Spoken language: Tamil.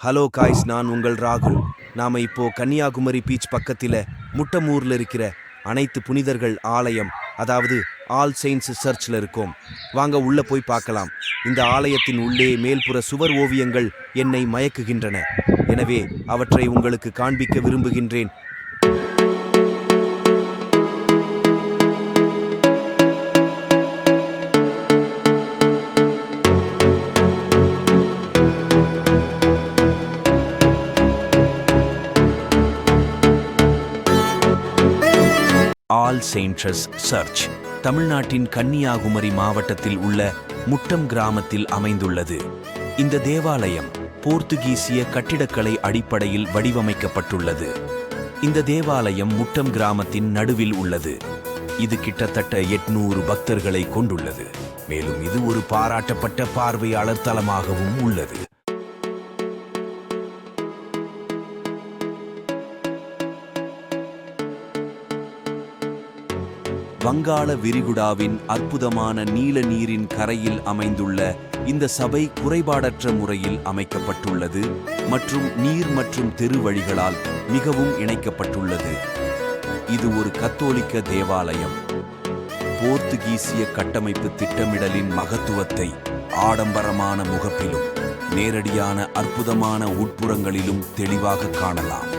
ஹலோ காய்ஸ், நான் உங்கள் ராகுல். நாம இப்போ கன்னியாகுமரி பீச் பக்கத்தில முட்டமூர்ல இருக்கிற அனைத்து புனிதர்கள் ஆலயம், அதாவது ஆல் செயின்ட்ஸ் சர்ச்ல இருக்கோம். வாங்க உள்ள போய் பார்க்கலாம். இந்த ஆலயத்தின் உள்ளே மேல்புற சுவர் ஓவியங்கள் என்னை மயக்குகின்றன. எனவே அவற்றை உங்களுக்கு காண்பிக்க விரும்புகின்றேன். ஆல் செயின்ட்ஸ் சர்ச் தமிழ்நாட்டின் கன்னியாகுமரி மாவட்டத்தில் உள்ள முட்டம் கிராமத்தில் அமைந்துள்ளது. இந்த தேவாலயம் போர்த்துகீசிய கட்டிடக்கலை அடிப்படையில் வடிவமைக்கப்பட்டுள்ளது. இந்த தேவாலயம் முட்டம் கிராமத்தின் நடுவில் உள்ளது. இது கிட்டத்தட்ட 800 பக்தர்களை கொண்டுள்ளது. மேலும் இது ஒரு பாராட்டப்பட்ட பார்வையாளர் தலமாகவும் உள்ளது. வங்காள விரிகுடாவின் அற்புதமான நீல நீரின் கரையில் அமைந்துள்ள இந்த சபை குறைபாடற்ற முறையில் அமைக்கப்பட்டுள்ளது மற்றும் நீர் மற்றும் தெரு வழிகளால் மிகவும் இணைக்கப்பட்டுள்ளது. இது ஒரு கத்தோலிக்க தேவாலயம். போர்த்துகீசிய கட்டமைப்பு திட்டமிடலின் மகத்துவத்தை ஆடம்பரமான முகப்பிலும் நேரடியான அற்புதமான உட்புறங்களிலும் தெளிவாக காணலாம்.